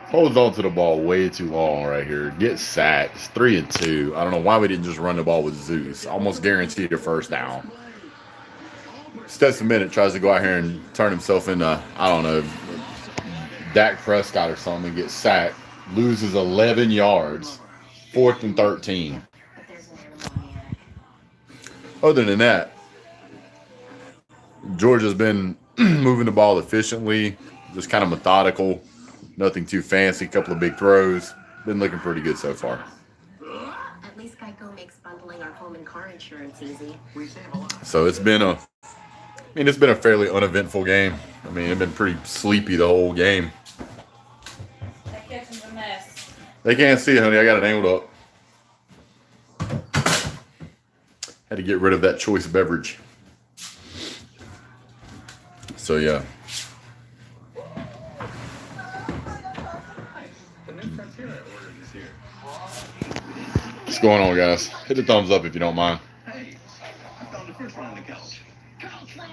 Holds on to the ball way too long right here. Gets sacked. It's 3-2. I don't know why we didn't just run the ball with Zeus. Almost guaranteed a first down. Stetson Bennett tries to go out here and turn himself into, I don't know, Dak Prescott or something and gets sacked. Loses 11 yards. 4th and 13. Other than that, Georgia's been moving the ball efficiently, just kind of methodical. Nothing too fancy. Couple of big throws. Been looking pretty good so far. At least Geico makes bundling our home and car insurance easy. So it's been a fairly uneventful game. I mean, it's been pretty sleepy the whole game. That kitchen's a mess. They can't see it, honey. I got it angled up. Had to get rid of that choice beverage. So yeah. What's going on, guys? Hit the thumbs up if you don't mind. Hey, I found the first one on the couch. Couch fry!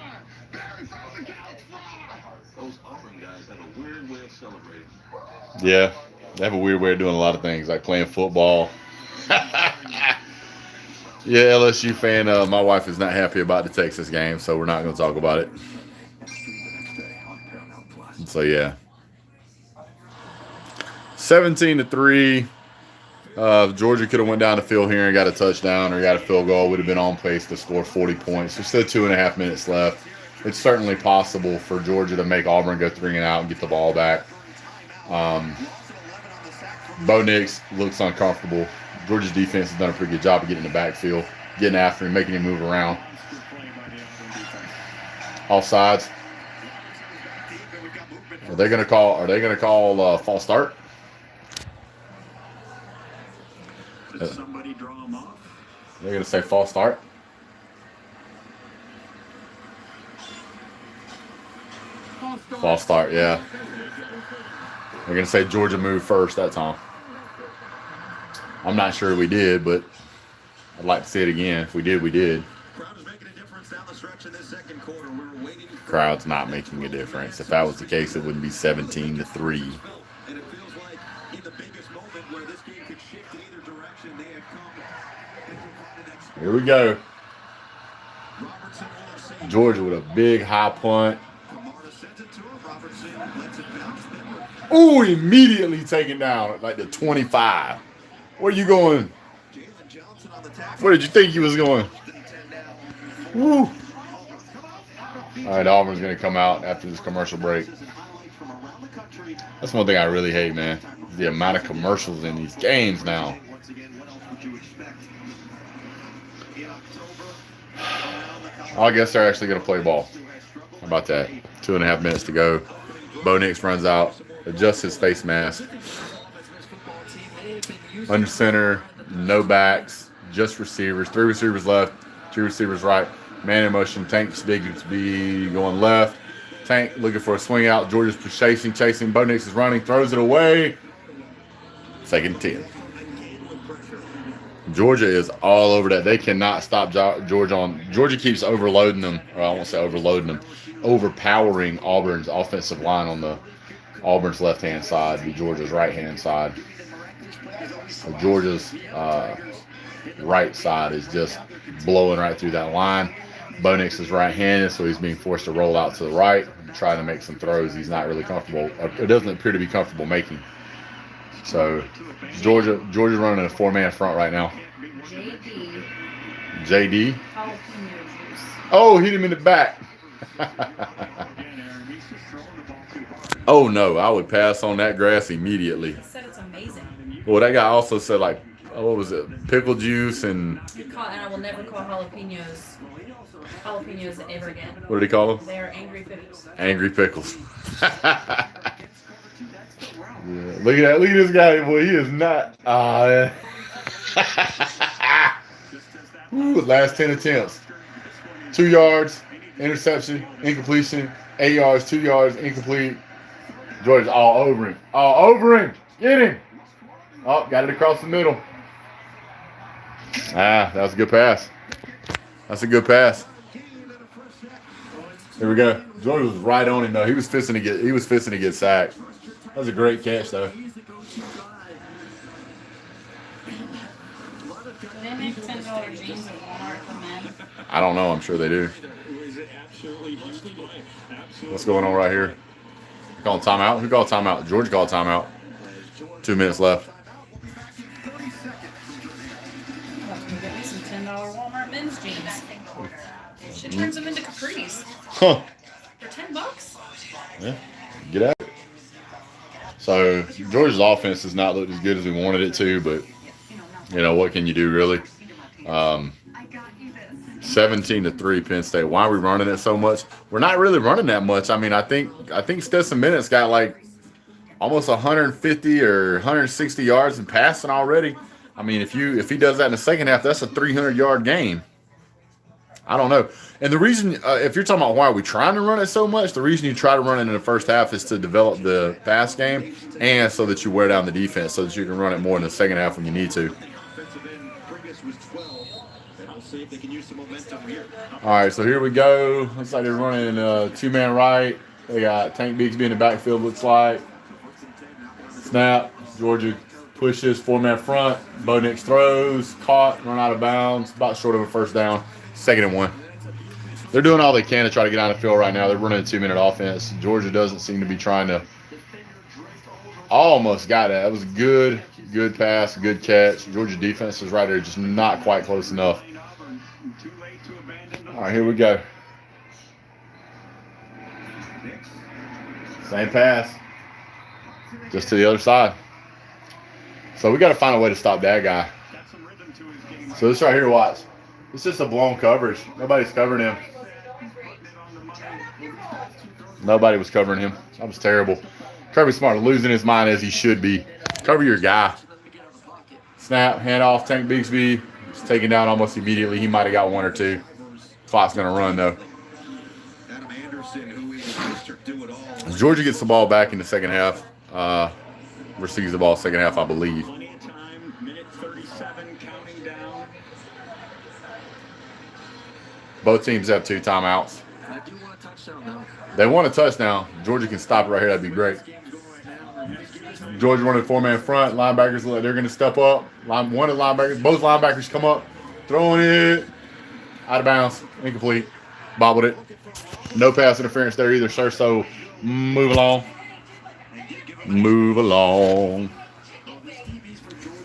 Barry found the couch fry! Those Auburn guys have a weird way of celebrating. Yeah, they have a weird way of doing a lot of things, like playing football. Yeah, LSU fan. My wife is not happy about the Texas game, so we're not going to talk about it. So yeah, 17-3. Georgia could have went down the field here and got a touchdown or got a field goal. Would have been on pace to score 40 points. There's still 2.5 minutes left. It's certainly possible for Georgia to make Auburn go 3 and out and get the ball back. Bo Nix looks uncomfortable. Georgia's defense has done a pretty good job of getting in the backfield, getting after him, making him move around. Offsides. Are they going to call false start? Did somebody draw him off? They're going to say false start. False start, yeah. They're going to say Georgia moved first that time. I'm not sure we did, but I'd like to see it again. If we did, we did. Crowd's not making a difference. If that was the case, it wouldn't be 17-3. Here we go. Georgia with a big high punt. Ooh, immediately taken down at like the 25. Where you going? Where did you think he was going? Woo. All right, Auburn's going to come out after this commercial break. That's one thing I really hate, man. The amount of commercials in these games now. I guess they're actually going to play ball. How about that? 2.5 minutes to go. Bo Nix runs out, adjusts his face mask. Under center, no backs, just receivers. 3 receivers left, 2 receivers right. Man in motion. Tank's big to be going left. Tank looking for a swing out. Georgia's chasing. Bo Nix is running, throws it away. 2nd and 10. Georgia is all over that. They cannot stop Georgia. Georgia keeps overloading them. Or I won't say overloading them. Overpowering Auburn's offensive line on the Auburn's left-hand side, be Georgia's right-hand side. So Georgia's right side is just blowing right through that line. Bo Nix is right-handed, so he's being forced to roll out to the right and try to make some throws he's not really comfortable. It doesn't appear to be comfortable making. So Georgia's running a 4-man front right now. JD. Oh, hit him in the back. Oh no, I would pass on that grass immediately. He said it's amazing. Well, that guy also said what was it? Pickle juice and And I will never call jalapenos ever again. what did he call them? They are angry pickles. Angry pickles. Yeah, look at that. Look at this guy, boy. He is not. Last 10 attempts. 2 yards, interception, incompletion. 8 yards, 2 yards, incomplete. Georgia's all over him. All over him. Get him. Oh, got it across the middle. That was a good pass. That's a good pass. Here we go. Georgia was right on him though. He was fixing to get sacked. That was a great catch, though. Do they make $10 jeans at Walmart for men? I don't know. I'm sure they do. What's going on right here? Calling timeout? Who called timeout? George called timeout. 2 minutes left. I'm gonna get me some $10 Walmart men's jeans. She turns them into capris Huh. for $10. Yeah. Get at it. So, Georgia's offense has not looked as good as we wanted it to, but, what can you do, really? 17-3 Penn State. Why are we running it so much? We're not really running that much. I mean, I think Stetson Bennett's got like almost 150 or 160 yards in passing already. I mean, if he does that in the second half, that's a 300-yard game. I don't know. And the reason, if you're talking about why are we trying to run it so much, the reason you try to run it in the first half is to develop the pass game and so that you wear down the defense so that you can run it more in the second half when you need to. All right, so here we go. Looks like they're running two-man right. They got Tank Bigsby in the backfield, looks like. Snap. Georgia pushes, four-man front. Bo Nix throws, caught, run out of bounds. About short of a first down. 2nd and 1. They're doing all they can to try to get on the field right now. They're running a 2-minute offense. Georgia doesn't seem to be trying to. Almost got it. That was a good pass, good catch. Georgia defense is right there, just not quite close enough. All right, here we go. Same pass. Just to the other side. So we got to find a way to stop that guy. So this right here, watch. It's just a blown coverage. Nobody's covering him. Nobody was covering him. That was terrible. Kirby Smart losing his mind as he should be. Cover your guy. Snap, handoff, Tank Bigsby. It's taken down almost immediately. He might have got 1 or 2. Clock's going to run, though. Georgia gets the ball back in the second half. Receives the ball second half, I believe. Both teams have 2 timeouts. They want a touchdown. Georgia can stop it right here. That'd be great. Georgia running 4-man front. Linebackers, they're going to step up. One of the linebackers, both linebackers come up. Throwing it. Out of bounds. Incomplete. Bobbled it. No pass interference there either, sir. So move along. Move along.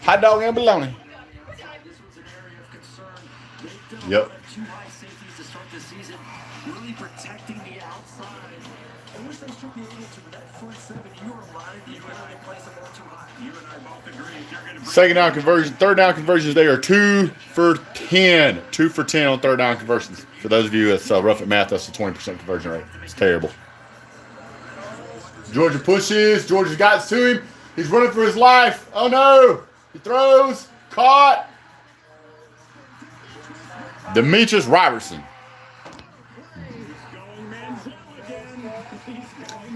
Hot dog and bologna. Yep. Second down conversion, third down conversions, they are 2 for 10. 2 for 10 on third down conversions. For those of you that's rough at math, that's a 20% conversion rate. It's terrible. Georgia pushes. Georgia got to him. He's running for his life. Oh, no. He throws. Caught. Demetrius Robertson.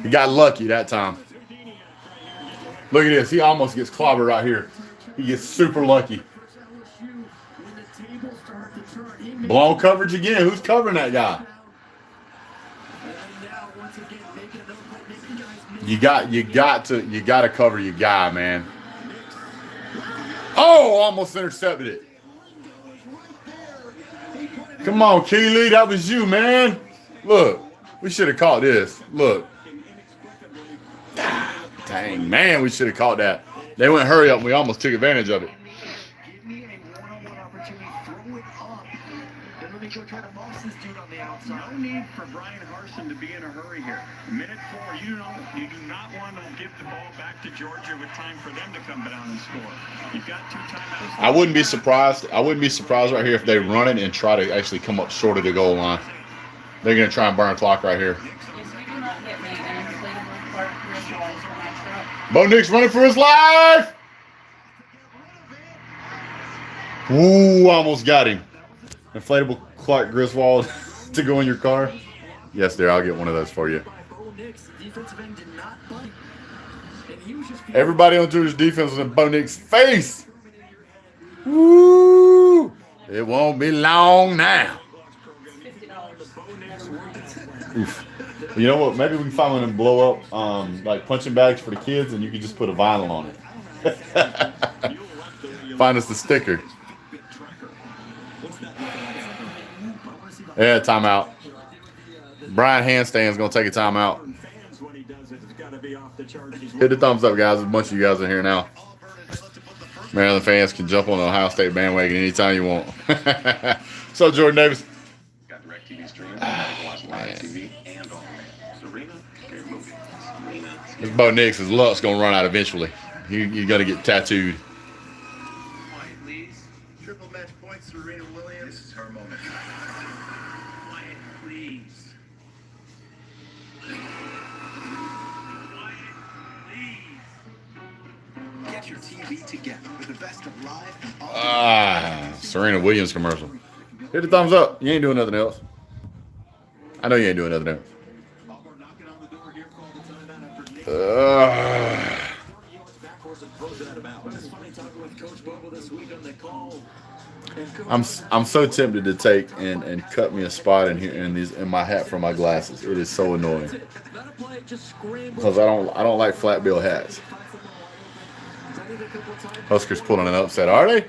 He got lucky that time. Look at this. He almost gets clobbered right here. He gets super lucky. Blown coverage again. Who's covering that guy? You got to cover your guy, man. Oh, almost intercepted it. Come on, Keeley, that was you, man. Look, we should have caught this. Look. Dang, man, we should have caught that. They went hurry up, and we almost took advantage of it. Give me a one-on-one opportunity. Throw it up. Then let me go try to boss this dude on the outside. No need for Brian Harsin to be in a hurry here. Minute 4, you do not want to give the ball back to Georgia with time for them to come down and score. You've got 2 timeouts. I wouldn't be surprised. Right here if they run it and try to actually come up short of the goal line. They're going to try and burn a clock right here. Bo Nix running for his life. Ooh, almost got him. Inflatable Clark Griswold to go in your car. Yes, dear, I'll get one of those for you. Everybody on Georgia's defense was in Bo Nix's face. Woo! It won't be long now. Oof. You know what? Maybe we can find one and blow up like punching bags for the kids, and you can just put a vinyl on it. Find us the sticker. Yeah, timeout. Brian Handstand's gonna take a timeout. Hit the thumbs up, guys. There's a bunch of you guys in here now. Maryland fans can jump on the Ohio State bandwagon anytime you want. So, Jordan Davis. This Bo Nix, his luck's gonna run out eventually. You're gonna get tattooed. Triple match points, Serena Williams. This is her moment. Quiet, please. Get your TV together with the best of live. Serena Williams commercial. Hit the thumbs up. You ain't doing nothing else. I know you ain't doing nothing else. Auburn knocking on the door here, called the timeout after Nick. 40 yards backwards and throws it out of bounds. It's funny talking with Coach Bobo this week on the call. I'm so tempted to take and cut me a spot in here in my hat for my glasses. It is so annoying because I don't like flat bill hats. Huskers pulling an upset. Are they?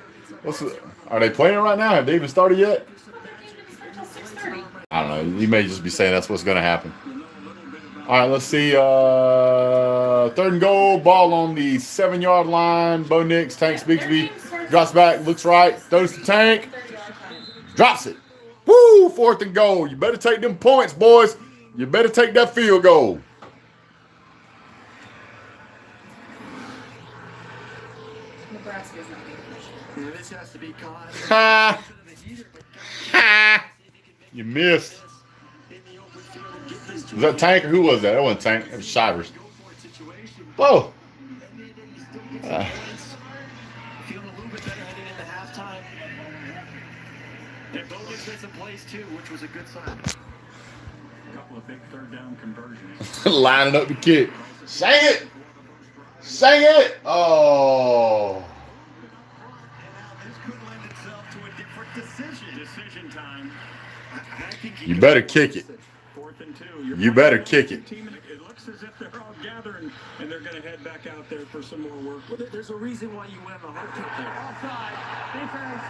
Are they playing right now? Have they even started yet? I don't know. You may just be saying that's what's going to happen. All right, let's see. 3rd and goal. Ball on the 7-yard line. Bo Nix, Tank Bigsby. Drops back, looks right, throws the Tank. Drops it. Woo! 4th and goal. You better take them points, boys. You better take that field goal. Nebraska's not being This has to be caught. Ha! Ha! You missed. Was that Tank or who was that? That wasn't Tank. That was Shivers. Whoa. Feeling a little bit better heading into halftime. And Bowman's made some plays too, which was a good sign. A couple of big 3rd down conversions. Lining up the kick. Sang it. Sang it. Oh. This could lend itself to a different decision. Decision time. You better kick it. 4th and 2. You better kick it. It looks as if they're all gathering and they're going to head back out there for some more work. Well, there's a reason why you went on the hard kick there. Offside. Defense.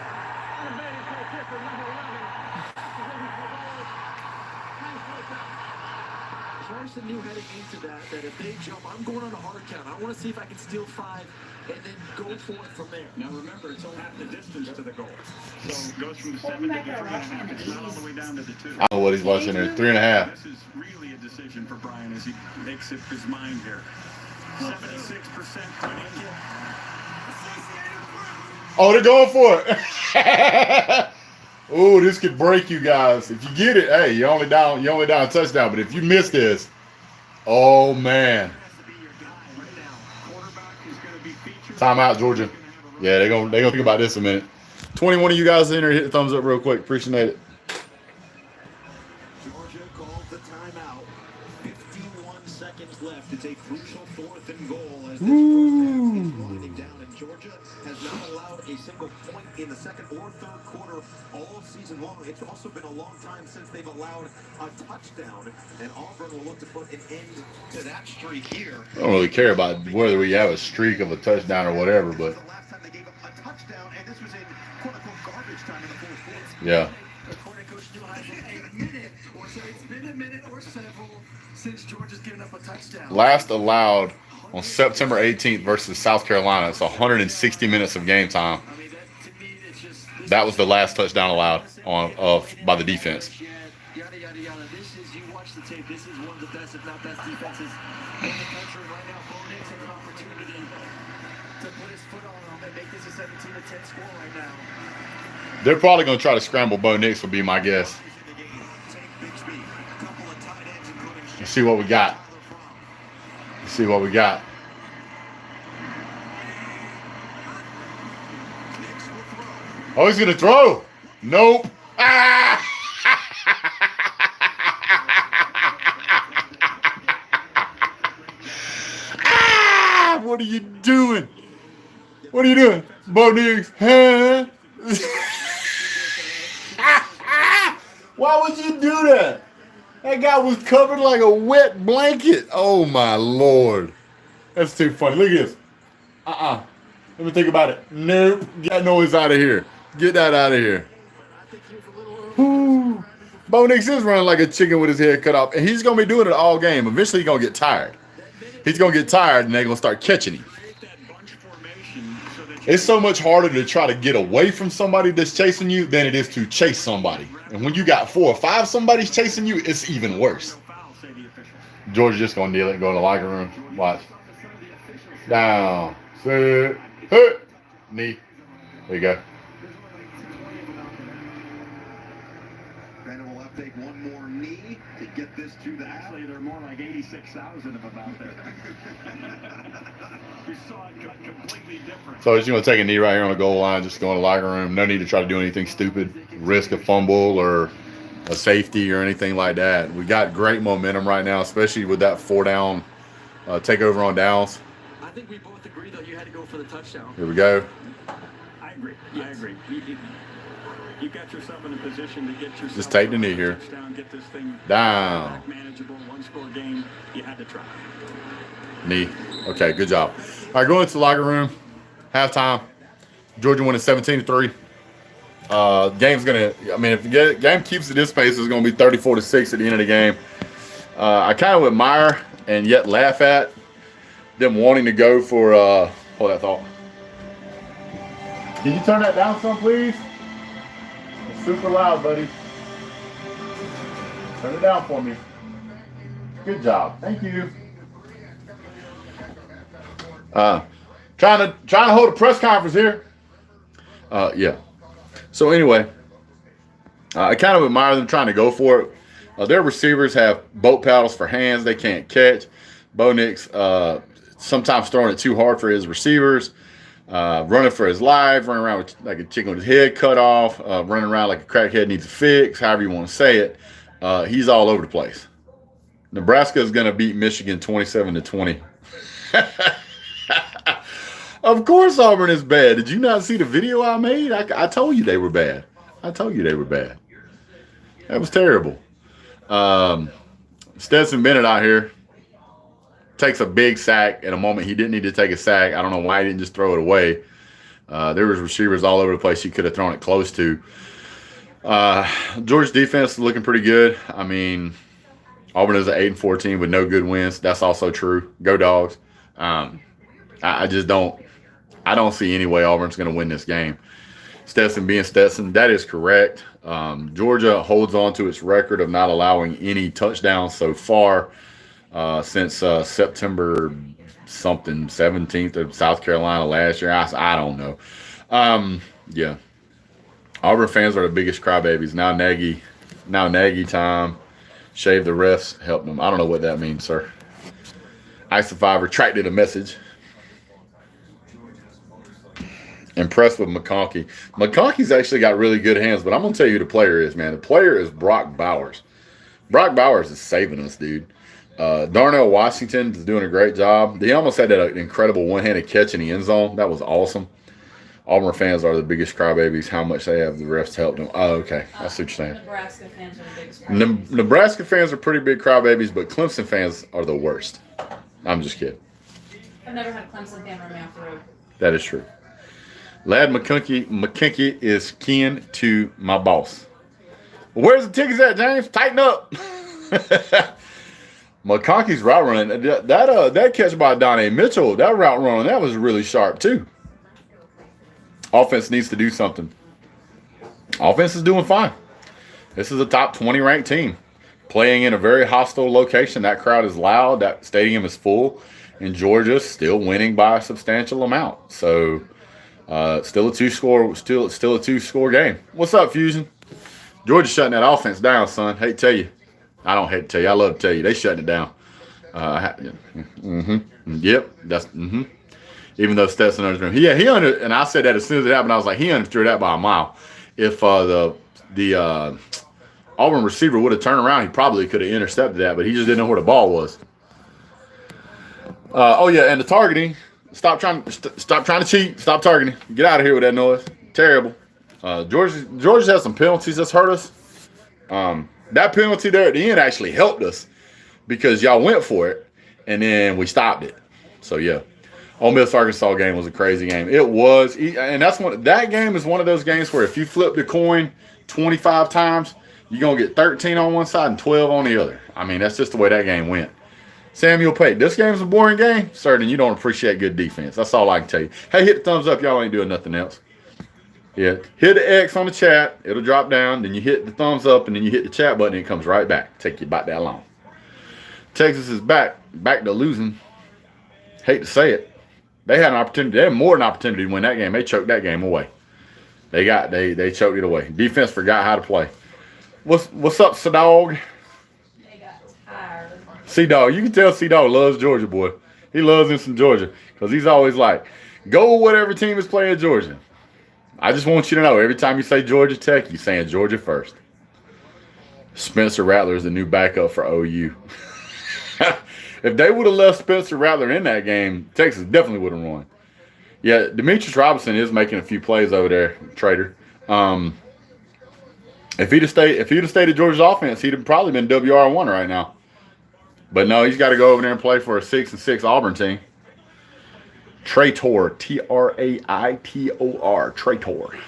Elevated for kicker number 11. Carson knew heading into that if they jump, I'm going on a hard count. I want to see if I can steal 5 and then go for it from there. Now remember, it's only half the distance to the goal. So it goes from the 7 to the 3.5. It's not all the way down to the 2. I don't know what he's watching there. 3.5. This is really a decision for Brian as he makes up his mind here. 76% winning. Oh, they're going for it. Oh, this could break you guys. If you get it, hey, you're only down a touchdown. But if you miss this, oh man. Timeout, Georgia. Yeah, they're gonna think about this in a minute. 21 of you guys in there, hit the thumbs up real quick. Appreciate it. Georgia called the timeout. 51 seconds left. It's a crucial 4th and goal as this first half is winding down, and Georgia has not allowed a single point in the 2nd or 3rd quarter all season long. It's also been a long time since they've allowed a touchdown, and Auburn will look to put an end to that streak here. I don't really care about whether we have a streak of a touchdown or whatever, but The last time they gave up a touchdown, and this was in quote-unquote garbage time in the 4th quarter. yeah. According to Coach Newheiser, a minute or so. It's been a minute or several since Georgia's given up a touchdown. Last allowed on September 18th versus South Carolina. It's 160 minutes of game time. I mean, that, to me, it's just That was the last touchdown allowed by the defense. Yada yada yada. This is, you watch the tape. This is one of the best, if not best, defenses in the country right now. Bo Nix has an opportunity to put his foot on them and make this a 17-10 score right now. They're probably going to try to scramble Bo Nix, would be my guess. Let's see what we got. Let's see what we got. Oh, he's going to throw. Nope. Ah! Ah! What are you doing? What are you doing? Bo Nix. Huh? Why would you do that? That guy was covered like a wet blanket. Oh my Lord. That's too funny. Look at this. Let me think about it. Nope. Get that noise out of here. Get that out of here. Whoo. Bo Nix is running like a chicken with his head cut off. And he's going to be doing it all game. Eventually he's going to get tired. He's going to get tired and they're going to start catching him. It's so much harder to try to get away from somebody that's chasing you than it is to chase somebody. And when you got 4 or 5 somebody's chasing you, it's even worse. George's just going to kneel it and go in the locker room. Watch. Down. Sit. Hit. Knee. There you go. Brandon will have to take one more knee to get this to the alley. There are more like 86,000 of them out there. We saw it cut completely different. So he's going to take a knee right here on the goal line, just go in the locker room. No need to try to do anything stupid, risk a fumble or a safety or anything like that. We got great momentum right now, especially with that 4-down takeover on downs. I think we both agree, though, you had to go for the touchdown. Here we go. I agree. Yes. I agree. You got yourself in a position to get yourself just take the knee here. Touchdown, get this thing down. Manageable, one-score game. You had to try. Knee. Okay, good job. All right, going into the locker room. Halftime. Georgia winning 17-3. Game's gonna. I mean, if the game keeps at this pace, it's gonna be 34-6 at the end of the game. I kind of admire and yet laugh at them wanting to go for. Hold that thought. Can you turn that down some, please? It's super loud, buddy. Turn it down for me. Good job. Thank you. Trying to hold a press conference here. Yeah. So anyway, I kind of admire them trying to go for it. Their receivers have boat paddles for hands they can't catch. Bo Nix sometimes throwing it too hard for his receivers, running for his life, running around with, like a chicken with his head cut off, running around like a crackhead needs a fix, however you want to say it. He's all over the place. Nebraska is going to beat Michigan 27-20. Of course Auburn is bad. Did you not see the video I made? I told you they were bad. I told you they were bad. That was terrible. Stetson Bennett out here takes a big sack at a moment he didn't need to take a sack. I don't know why he didn't just throw it away. There was receivers all over the place he could have thrown it close to. Georgia's defense is looking pretty good. I mean, Auburn is an 8-4 team with no good wins. That's also true. Go Dogs. I just don't. I don't see any way Auburn's going to win this game. Stetson being Stetson, that is correct. Georgia holds on to its record of not allowing any touchdowns so far since September something 17th of South Carolina last year. I don't know. Yeah, Auburn fans are the biggest crybabies. Now Nagy time. Shave the refs, help them. I don't know what that means, sir. Ice5 retracted a message. Impressed with McConkey. McConkey's actually got really good hands, but I'm going to tell you who the player is, man. The player is Brock Bowers. Brock Bowers is saving us, dude. Darnell Washington is doing a great job. He almost had that incredible one-handed catch in the end zone. That was awesome. Auburn fans are the biggest crybabies. How much they have the refs helped them. Oh, okay. That's what you're saying. Nebraska fans are the biggest crybabies. Nebraska fans are pretty big crybabies, but Clemson fans are the worst. I'm just kidding. I've never had a Clemson fan run me off the road. That is true. Lad McKinky is kin to my boss. Well, where's the tickets at, James? Tighten up. McConkey's route running. That catch by Donnie Mitchell, that route running, that was really sharp too. Offense needs to do something. Offense is doing fine. This is a top 20 ranked team. Playing in a very hostile location. That crowd is loud. That stadium is full. And Georgia's still winning by a substantial amount. So still a two-score game. What's up, Fusion? Georgia's shutting that offense down, son. Hate to tell you. I don't hate to tell you. I love to tell you. They shutting it down. Yep. That's Even though Stetson understood. Yeah, he under, and I said that as soon as it happened, I was like, he understood that by a mile. If the Auburn receiver would have turned around, he probably could have intercepted that, but he just didn't know where the ball was. Oh yeah, and the targeting. Stop trying to cheat. Stop targeting. Get out of here with that noise. Terrible. Georgia has some penalties that's hurt us. That penalty there at the end actually helped us because y'all went for it, and then we stopped it. So, yeah. Ole Miss Arkansas game was a crazy game. It was, and that game is one of those games where if you flip the coin 25 times, you're going to get 13 on one side and 12 on the other. I mean, that's just the way that game went. Samuel Pate, this game's a boring game? Sir, then you don't appreciate good defense. That's all I can tell you. Hey, hit the thumbs up. Y'all ain't doing nothing else. Yeah, hit the X on the chat. It'll drop down. Then you hit the thumbs up, and then you hit the chat button, and it comes right back. Take you about that long. Texas is back to losing. Hate to say it. They had an opportunity. They had more than an opportunity to win that game. They choked that game away. They choked it away. Defense forgot how to play. What's up, Dawg? They got tired. Dawg, you can tell Dawg loves Georgia, boy. He loves him some Georgia because he's always like, go with whatever team is playing Georgia. I just want you to know, every time you say Georgia Tech, you're saying Georgia first. Spencer Rattler is the new backup for OU. If they would have left Spencer Rattler in that game, Texas definitely would have won. Yeah, Demetrius Robinson is making a few plays over there, Trader. If he'd have stayed at Georgia's offense, he'd have probably been WR1 right now. But no, he's got to go over there and play for a 6-6 Auburn team. Traitor, Traitor, Traitor.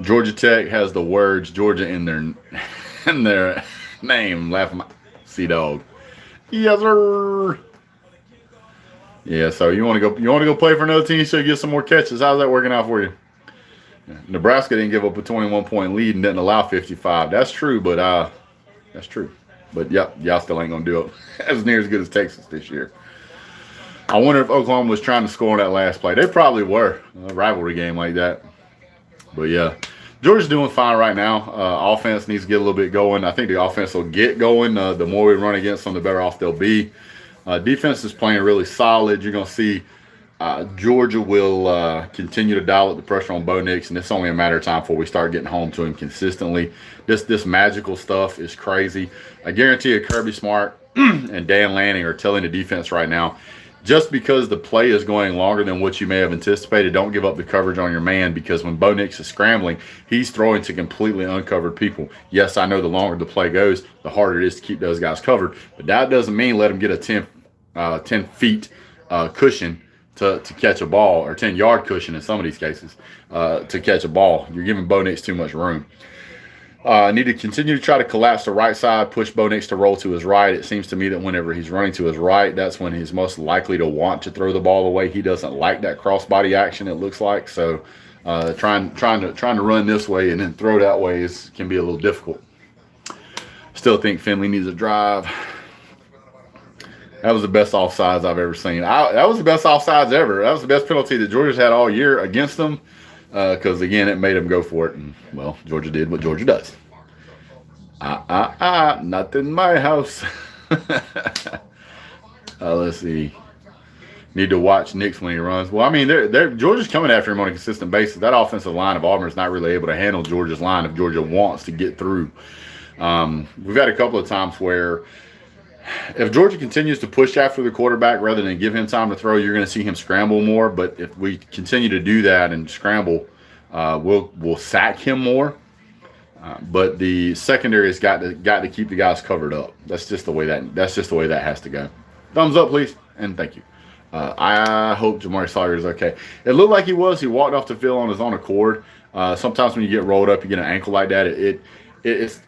Georgia Tech has the words Georgia in their name. Laugh my Dawg. Yes, sir. Yeah, so you want to go play for another team so you get some more catches. How's that working out for you? Nebraska didn't give up a 21-point lead and didn't allow 55. That's true, but yep, y'all still ain't gonna do it as near as good as Texas this year. I wonder if Oklahoma was trying to score on that last play. They probably were. A rivalry game like that. But yeah, Georgia's doing fine right now. Offense needs to get a little bit going. I think the offense will get going. The more we run against them, the better off they'll be. Defense is playing really solid. You're going to see Georgia will continue to dial up the pressure on Bo Nix, and it's only a matter of time before we start getting home to him consistently. This magical stuff is crazy. I guarantee you Kirby Smart and Dan Lanning are telling the defense right now, just because the play is going longer than what you may have anticipated, don't give up the coverage on your man, because when Bo Nix is scrambling, he's throwing to completely uncovered people. Yes, I know the longer the play goes, the harder it is to keep those guys covered, but that doesn't mean let them get a 10 feet cushion to catch a ball, or 10-yard cushion in some of these cases to catch a ball. You're giving Bo Nix too much room. Need to continue to try to collapse the right side, push Bo Nix to roll to his right. It seems to me that whenever he's running to his right, that's when he's most likely to want to throw the ball away. He doesn't like that crossbody action, it looks like. So trying to run this way and then throw that way can be a little difficult. Still think Finley needs a drive. That was the best offsides I've ever seen. That was the best offsides ever. That was the best penalty that Georgia's had all year against them. Because, again, it made them go for it. And, well, Georgia did what Georgia does. Not in my house. Let's see. Need to watch Nix when he runs. Well, I mean, Georgia's coming after him on a consistent basis. That offensive line of Auburn is not really able to handle Georgia's line if Georgia wants to get through. We've had a couple of times where if Georgia continues to push after the quarterback rather than give him time to throw, you're going to see him scramble more. But if we continue to do that and scramble, we'll sack him more. But the secondary has got to keep the guys covered up. That's just the way that has to go. Thumbs up, please, and thank you. I hope Jamari Sawyer is okay. It looked like he was. He walked off the field on his own accord. Sometimes when you get rolled up, you get an ankle like that. It's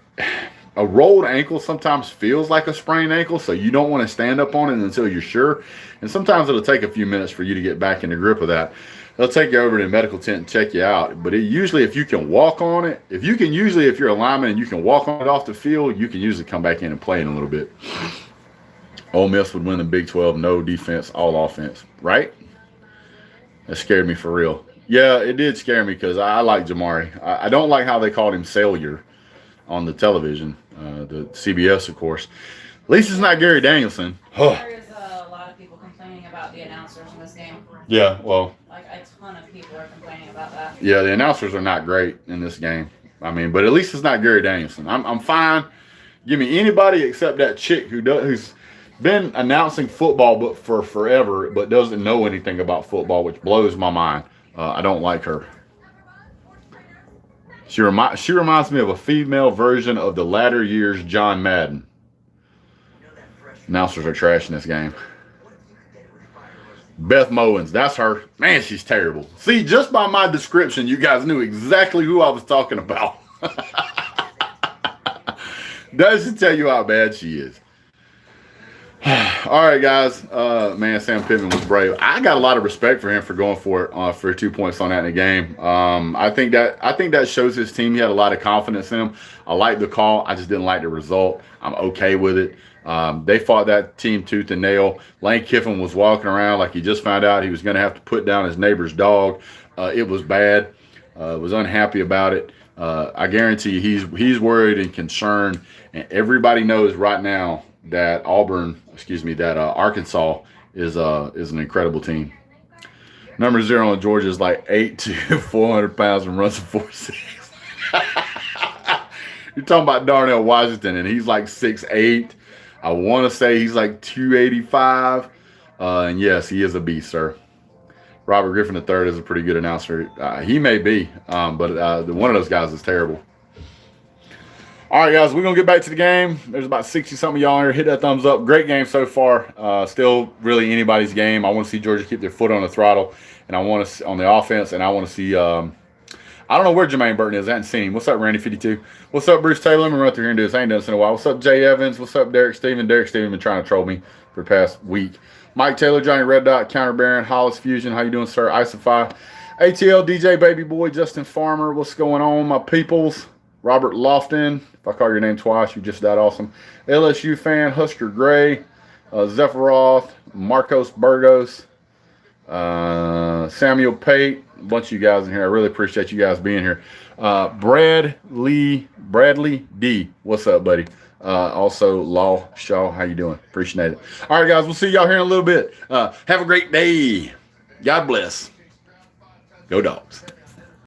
a rolled ankle sometimes feels like a sprained ankle, so you don't want to stand up on it until you're sure. And sometimes it'll take a few minutes for you to get back in the grip of that. They'll take you over to the medical tent and check you out. But usually if you can walk on it, if you're a lineman and you can walk on it off the field, you can usually come back in and play in a little bit. Ole Miss would win the Big 12, no defense, all offense, right? That scared me for real. Yeah, it did scare me because I like Jamari. I don't like how they called him Sailor on the television, the CBS, of course. At least it's not Gary Danielson. There is a lot of people complaining about the announcers in this game. Yeah, well. Like a ton of people are complaining about that. Yeah, the announcers are not great in this game. I mean, but at least it's not Gary Danielson. I'm fine. Give me anybody except that chick who's been announcing football but for forever, but doesn't know anything about football, which blows my mind. I don't like her. She reminds me of a female version of the latter years John Madden. Announcers are trash in this game. Beth Mowens, that's her. Man, she's terrible. See, just by my description, you guys knew exactly who I was talking about. That should tell you how bad she is. All right, guys. Man, Sam Pittman was brave. I got a lot of respect for him for going for it for 2 points on that in the game. I think that shows his team. He had a lot of confidence in him. I like the call. I just didn't like the result. I'm okay with it. They fought that team tooth and nail. Lane Kiffin was walking around like he just found out he was going to have to put down his neighbor's dog. It was bad. Was unhappy about it. I guarantee you he's worried and concerned. And everybody knows right now that Arkansas is an incredible team. Number 0 on Georgia is like 8'2", 400 pounds and runs a 4.6. You're talking about Darnell Washington, and he's like 6'8". I want to say he's like 285. And yes, he is a beast, sir. Robert Griffin III is a pretty good announcer. He may be, but one of those guys is terrible. All right, guys, we're going to get back to the game. There's about 60-something of y'all here. Hit that thumbs up. Great game so far. Still really anybody's game. I want to see Georgia keep their foot on the throttle, and I want to on the offense, and I want to see I don't know where Jermaine Burton is. I haven't seen him. What's up, Randy52? What's up, Bruce Taylor? Let me run through here and do this. I ain't done this in a while. What's up, Jay Evans? What's up, Derek Steven? Derek Steven been trying to troll me for the past week. Mike Taylor, Johnny Red Dot, Counter Baron, Hollis Fusion. How you doing, sir? Isify. ATL, DJ Baby Boy, Justin Farmer. What's going on, my peoples? Robert Lofton. If I call your name twice, you just that awesome. LSU fan, Husker Gray. Zephyroth, Marcos Burgos. Samuel Pate. A bunch of you guys in here. I really appreciate you guys being here. Bradley D. What's up, buddy? Also, Law Shaw. How you doing? Appreciate it. All right, guys. We'll see y'all here in a little bit. Have a great day. God bless. Go Dogs.